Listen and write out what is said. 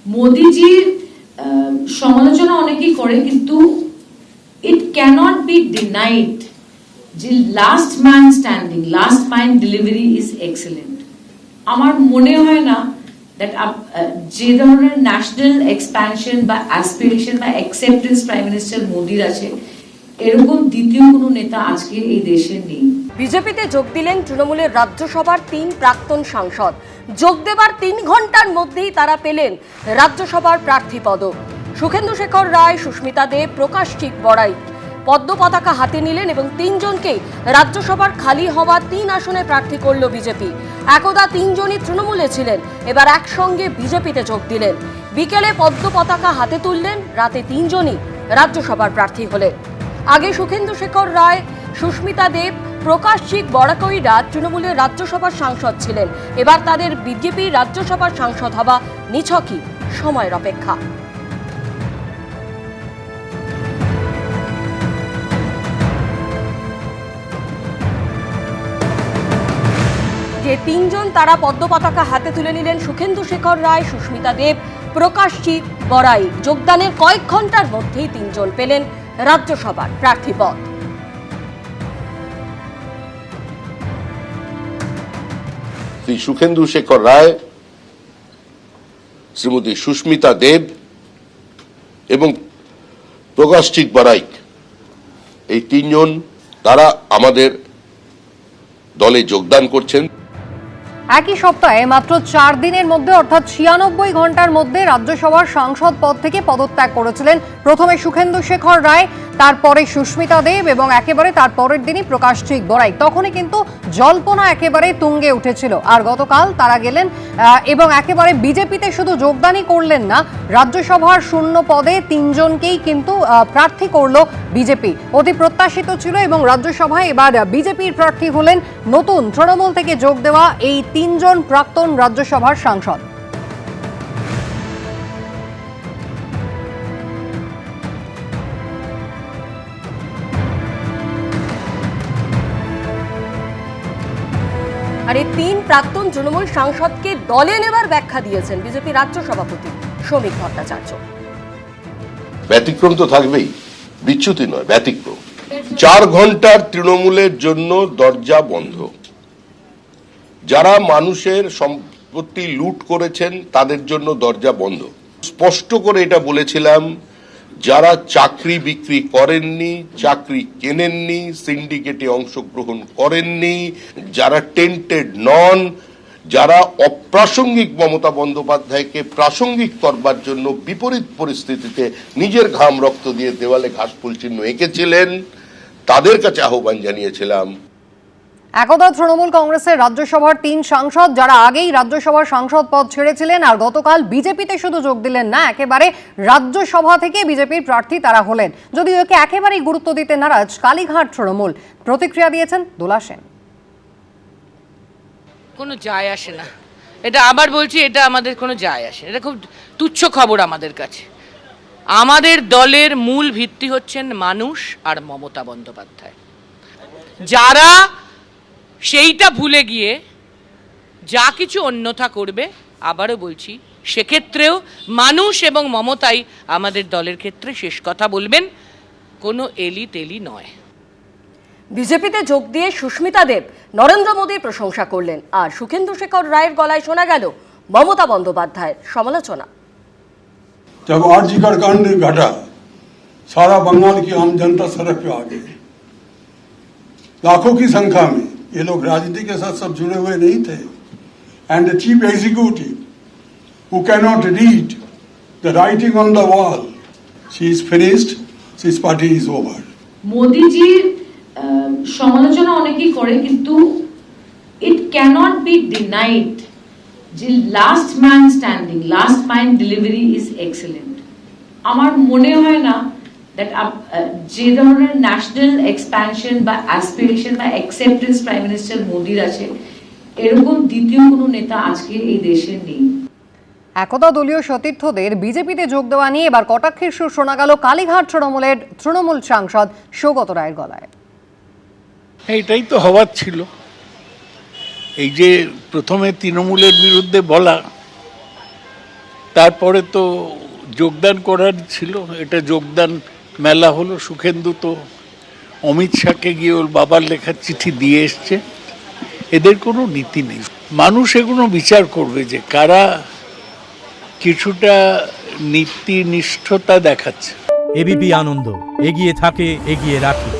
মোদিজির সমালোচনা অনেকেই করে, কিন্তু ইট ক্যানট বি ডিনাইড যে last man standing, last mile delivery is excellent. আমার মনে হয় না দ্যাট যে ধরনের ন্যাশনাল এক্সপ্যানশন বা অ্যাসপিরেশন বা অ্যাকসেপ্টেন্স প্রাইম মিনিস্টার মোদির আছে, এরকম দ্বিতীয় কোনো নেতা আজকে এই দেশে নেই। বিজেপিতে যোগ দিলেন তৃণমূলের রাজ্যসভার 3 প্রাক্তন সাংসদ। যোগ দেবার 3 ঘন্টার মধ্যেই তারা পেলেন রাজ্যসভার প্রার্থী পদ। সুখেন্দু শেখর রায়, সুস্মিতা দেব, প্রকাশ চিক বড়াই পদ্ম পতাকা হাতে নিলেন এবং 3 জনকেই রাজ্যসভার খালি হওয়া 3 আসনে প্রার্থী করল বিজেপি। একদা 3 জনই তৃণমূলে ছিলেন, এবার একসঙ্গে বিজেপিতে যোগ দিলেন। বিকেলে পদ্ম পতাকা হাতে তুললেন, রাতে 3 জনই রাজ্যসভার প্রার্থী হলেন। আগে সুখেন্দু শেখর রায়, সুস্মিতা দেব, প্রকাশ চিক বড়াকইরা তৃণমূলের রাজ্যসভার সাংসদ ছিলেন। এবার তাদের বিজেপি রাজ্যসভার সাংসদ হওয়া নিছকই সময়ের অপেক্ষা। যে 3 জন তারা পদ্ম পতাকা হাতে তুলে নিলেন, সুখেন্দু শেখর রায়, সুস্মিতা দেব, প্রকাশ চিক বড়াই। যোগদানের কয়েক ঘন্টার মধ্যেই 3 জন পেলেন রাজ্যসভার প্রার্থী পদ। শ্রী সুখেন্দু শেখর রায়, শ্রীমতী সুস্মিতা দেব এবং প্রকাশ চিক বড়াইক, এই 3 জন তারা আমাদের দলে যোগদান করছেন। একই সপ্তাহে মাত্র 4 দিনের মধ্যে অর্থাৎ 96 ঘন্টার মধ্যে রাজ্যসভার সাংসদ পদ থেকে পদত্যাগ করেছিলেন প্রথমে সুখেন্দু শেখর রায়, তারপরে সুস্মিতা দেব এবং একেবারে তার পরের দিনই প্রকাশ চিক বড়াই। তখনই কিন্তু জল্পনা একেবারে তুঙ্গে উঠেছিল। আর গতকাল তারা গেলেন এবং একেবারে বিজেপিতে শুধু যোগদানই করলেন না, রাজ্যসভার শূন্য পদে 3 জনকেই কিন্তু প্রার্থী করলো বিজেপি। অতি প্রত্যাশিত ছিল এবং রাজ্যসভায় এবার বিজেপির প্রার্থী হলেন নতুন তৃণমূল থেকে যোগ দেওয়া এই 3 জন প্রাক্তন রাজ্যসভার সাংসদ। আর এই 3 প্রাক্তন তৃণমূল সাংসদকে দলে নেবার ব্যাখ্যা দিয়েছেন বিজেপি রাজ্য সভাপতি শ্রমিক ভট্টাচার্য। ব্যতিক্রম তো থাকবেই, বিচ্যুতি নয়, ব্যতিক্রম। 4 ঘন্টার তৃণমূলের জন্য দরজা বন্ধ। যারা মানুষের সম্পত্তি লুট করেছেন তাদের জন্য দরজা বন্ধ। স্পষ্ট করে এটা বলেছিলাম, যারা চাকরি বিক্রি করেননি, চাকরি কেনেননি, সিন্ডিকেটে অংশগ্রহণ করেননি, যারা টেন্টেড নন, যারা অপ্রাসঙ্গিক মমতা বন্দ্যোপাধ্যায়কে প্রাসঙ্গিক করবার জন্য বিপরীত পরিস্থিতিতে নিজের ঘাম রক্ত দিয়ে দেওয়ালে ঘাসফুল চিহ্ন এঁকেছিলেন, তাদের কাছে আহ্বান জানিয়েছিলাম। একদা তৃণমূল কংগ্রেসের রাজ্যসভার 3 সাংসদ যারা আগেই রাজ্যসভার সাংসদ পদ ছেড়েছিলেন আর গতকাল বিজেপিতে শুধু যোগ দিলেন না, একেবারে রাজ্যসভা থেকে বিজেপির প্রার্থী তারা হলেন। যদিও একে একেবারেই গুরুত্ব দিতে নারাজ কালীঘাট তৃণমূল। প্রতিক্রিয়া দিয়েছেন দোলা সেন। কোনো যায় আসে না, এটা আবার বলছি, এটা আমাদের কোনো যায় আসে, এটা খুব তুচ্ছ খবর আমাদের কাছে। আমাদের দলের মূল ভিত্তি হচ্ছেন মানুষ আর মমতা বন্দ্যোপাধ্যায়। যারা সেইটা ভুলে গিয়ে যা কিছু অন্যথা করবে, আবারও বলছি, সেক্ষেত্রেও মানুষ এবং মমতাই আমাদের দলের ক্ষেত্রে শেষ কথা বলবেন, কোনো এলি তেলি নয়। বিজেপিতে যোগ দিয়ে সুস্মিতা দেব নরেন্দ্র মোদীর প্রশংসা করলেন, আর সুখেন্দু শেখর রায়ের গলায় শোনা গেল মমতা বন্দ্যোপাধ্যায়ের সমালোচনা। जब आरजी का कांड घटा, सारा बंगाल की आम जनता सड़क पे आ गई, लाखों की संख्या में। ये लोग राजनीति के साथ सब जुड़े हुए नहीं थे। And the chief executive who can not read the writing on the wall, she is finished, his party is over. মোদিজির সমালোচনা অনেকেই করে, কিন্তু ইট ক্যানট বি ডিনাইড যে last man standing, last mile delivery is excellent. আমার মনে হয় না দ্যাট যে ধরনের ন্যাশনাল এক্সপ্যানশন বা অ্যাসপিরেশন বা অ্যাকসেপ্টেন্স প্রাইম মিনিস্টার মোদির আছে, এরকম দ্বিতীয় কোনো নেতা আজকে এই দেশে নেই। একদা দলীয় সতীর্থদের বিজেপিতে যোগ দেওয়া নিয়ে এবার কটাক্ষের সুর শোনা গেল কালীঘাট তৃণমূলের তৃণমূল সাংসদ সৌগত রায়ের গলায়। এটাই তো হওয়ার ছিল। এই যে প্রথমে তৃণমূলের বিরুদ্ধে বলা, তারপরে তো যোগদান করার ছিল, এটা যোগদান মেলা হলো। সুখেন্দু তো অমিত শাহকে গিয়ে ওর বাবার লেখার চিঠি দিয়ে এসছে। এদের কোনো নীতি নেই। মানুষ এগুলো বিচার করবে যে কারা কিছুটা নীতি নিষ্ঠতা দেখাচ্ছে। এবিপি আনন্দ, এগিয়ে থাকে, এগিয়ে রাখে।